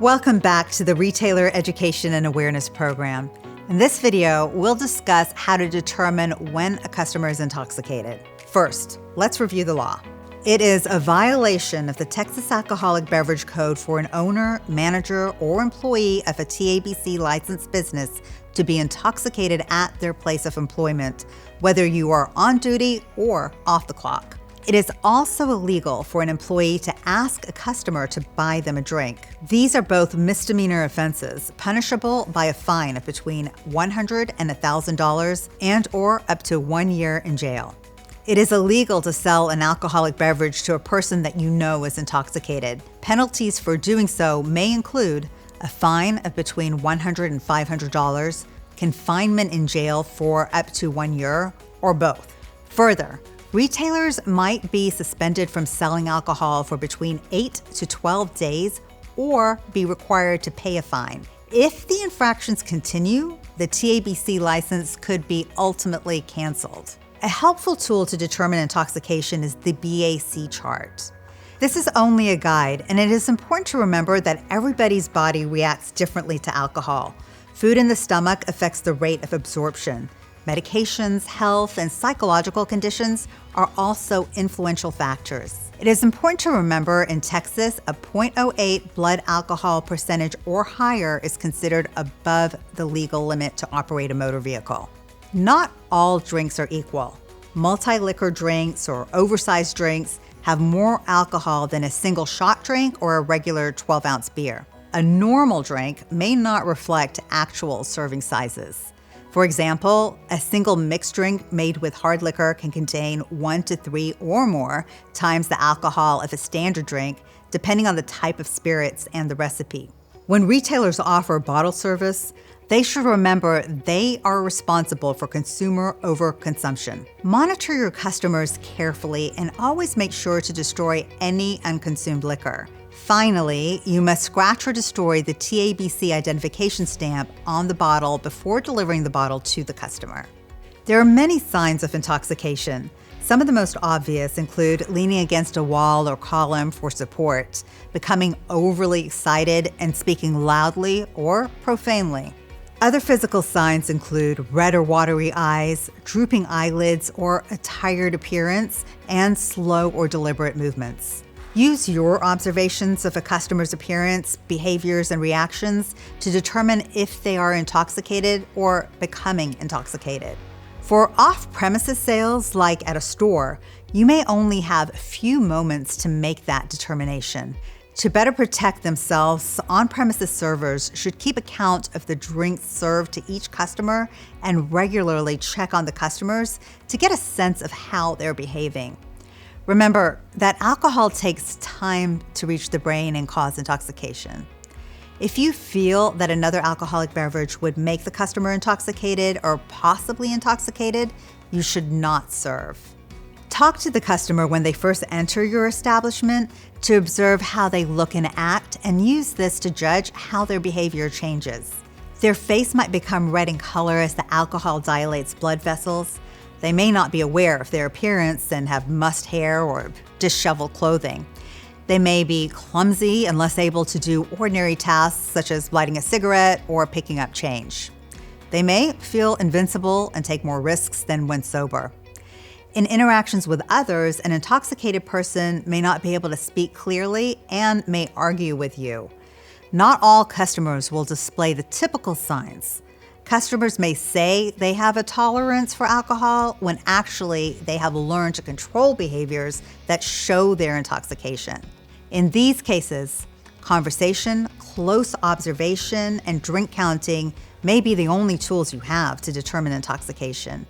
Welcome back to the Retailer Education and Awareness Program. In this video, we'll discuss how to determine when a customer is intoxicated. First, let's review the law. It is a violation of the Texas Alcoholic Beverage Code for an owner, manager, or employee of a TABC licensed business to be intoxicated at their place of employment, whether you are on duty or off the clock. It is also illegal for an employee to ask a customer to buy them a drink. These are both misdemeanor offenses, punishable by a fine of between $100 and $1,000 and/or up to 1 year in jail. It is illegal to sell an alcoholic beverage to a person that you know is intoxicated. Penalties for doing so may include a fine of between $100 and $500, confinement in jail for up to 1 year, or both. Further, retailers might be suspended from selling alcohol for between 8 to 12 days or be required to pay a fine. If the infractions continue, the TABC license could be ultimately canceled. A helpful tool to determine intoxication is the BAC chart. This is only a guide, and it is important to remember that everybody's body reacts differently to alcohol. Food in the stomach affects the rate of absorption. Medications, health, and psychological conditions are also influential factors. It is important to remember in Texas, a 0.08 blood alcohol percentage or higher is considered above the legal limit to operate a motor vehicle. Not all drinks are equal. Multi-liquor drinks or oversized drinks have more alcohol than a single shot drink or a regular 12-ounce beer. A normal drink may not reflect actual serving sizes. For example, a single mixed drink made with hard liquor can contain 1 to 3 or more times the alcohol of a standard drink, depending on the type of spirits and the recipe. When retailers offer bottle service, they should remember they are responsible for consumer overconsumption. Monitor your customers carefully and always make sure to destroy any unconsumed liquor. Finally, you must scratch or destroy the TABC identification stamp on the bottle before delivering the bottle to the customer. There are many signs of intoxication. Some of the most obvious include leaning against a wall or column for support, becoming overly excited, and speaking loudly or profanely. Other physical signs include red or watery eyes, drooping eyelids, or a tired appearance, and slow or deliberate movements. Use your observations of a customer's appearance, behaviors, and reactions to determine if they are intoxicated or becoming intoxicated. For off-premises sales, like at a store, you may only have a few moments to make that determination. To better protect themselves, on-premises servers should keep account of the drinks served to each customer and regularly check on the customers to get a sense of how they're behaving. Remember that alcohol takes time to reach the brain and cause intoxication. If you feel that another alcoholic beverage would make the customer intoxicated or possibly intoxicated, you should not serve. Talk to the customer when they first enter your establishment to observe how they look and act, and use this to judge how their behavior changes. Their face might become red in color as the alcohol dilates blood vessels. They may not be aware of their appearance and have mussed hair or disheveled clothing. They may be clumsy and less able to do ordinary tasks such as lighting a cigarette or picking up change. They may feel invincible and take more risks than when sober. In interactions with others, an intoxicated person may not be able to speak clearly and may argue with you. Not all customers will display the typical signs. Customers may say they have a tolerance for alcohol when actually they have learned to control behaviors that show their intoxication. In these cases, conversation, close observation, and drink counting may be the only tools you have to determine intoxication.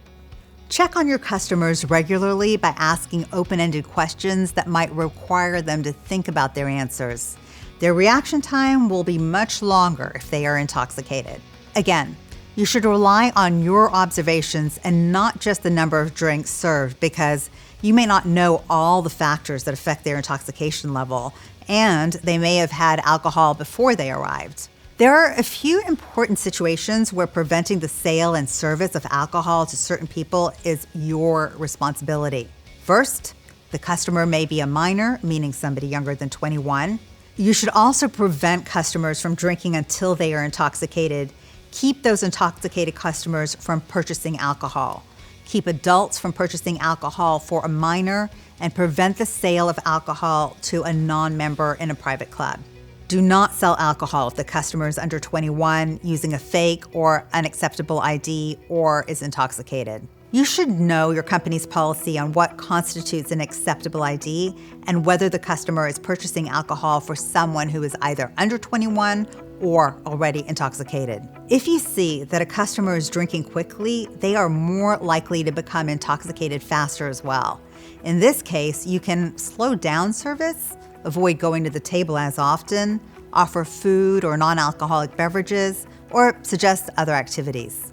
Check on your customers regularly by asking open-ended questions that might require them to think about their answers. Their reaction time will be much longer if they are intoxicated. Again, you should rely on your observations and not just the number of drinks served, because you may not know all the factors that affect their intoxication level, and they may have had alcohol before they arrived. There are a few important situations where preventing the sale and service of alcohol to certain people is your responsibility. First, the customer may be a minor, meaning somebody younger than 21. You should also prevent customers from drinking until they are intoxicated. Keep those intoxicated customers from purchasing alcohol. Keep adults from purchasing alcohol for a minor, and prevent the sale of alcohol to a non-member in a private club. Do not sell alcohol if the customer is under 21, using a fake or unacceptable ID, or is intoxicated. You should know your company's policy on what constitutes an acceptable ID and whether the customer is purchasing alcohol for someone who is either under 21 or already intoxicated. If you see that a customer is drinking quickly, they are more likely to become intoxicated faster as well. In this case, you can slow down service, avoid going to the table as often, offer food or non-alcoholic beverages, or suggest other activities.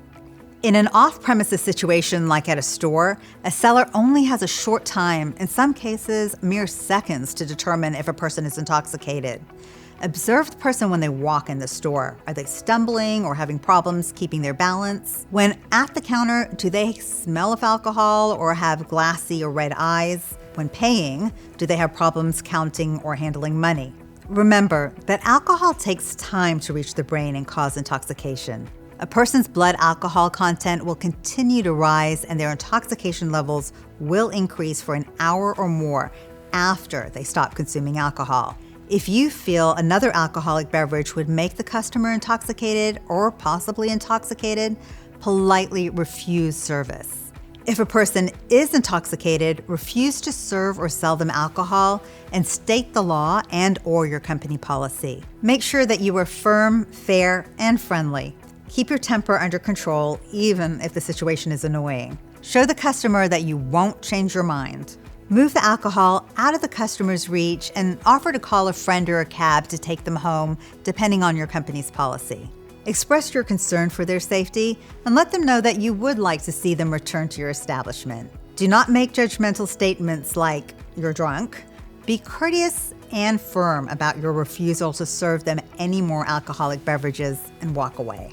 In an off-premises situation like at a store, a seller only has a short time, in some cases mere seconds, to determine if a person is intoxicated. Observe the person when they walk in the store. Are they stumbling or having problems keeping their balance? When at the counter, do they smell of alcohol or have glassy or red eyes? When paying, do they have problems counting or handling money? Remember that alcohol takes time to reach the brain and cause intoxication. A person's blood alcohol content will continue to rise, and their intoxication levels will increase for an hour or more after they stop consuming alcohol. If you feel another alcoholic beverage would make the customer intoxicated or possibly intoxicated, politely refuse service. If a person is intoxicated, refuse to serve or sell them alcohol, and state the law and/or your company policy. Make sure that you are firm, fair, and friendly. Keep your temper under control, even if the situation is annoying. Show the customer that you won't change your mind. Move the alcohol out of the customer's reach and offer to call a friend or a cab to take them home, depending on your company's policy. Express your concern for their safety and let them know that you would like to see them return to your establishment. Do not make judgmental statements like, "You're drunk." Be courteous and firm about your refusal to serve them any more alcoholic beverages and walk away.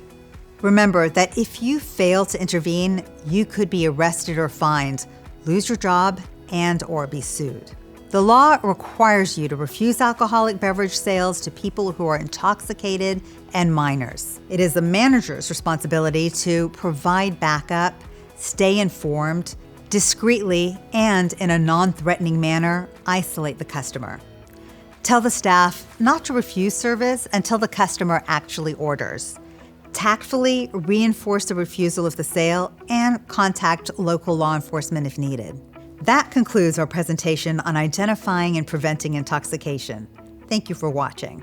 Remember that if you fail to intervene, you could be arrested or fined, lose your job, and/or be sued. The law requires you to refuse alcoholic beverage sales to people who are intoxicated and minors. It is the manager's responsibility to provide backup, stay informed, discreetly, and in a non-threatening manner, isolate the customer. Tell the staff not to refuse service until the customer actually orders. Tactfully reinforce the refusal of the sale and contact local law enforcement if needed. That concludes our presentation on identifying and preventing intoxication. Thank you for watching.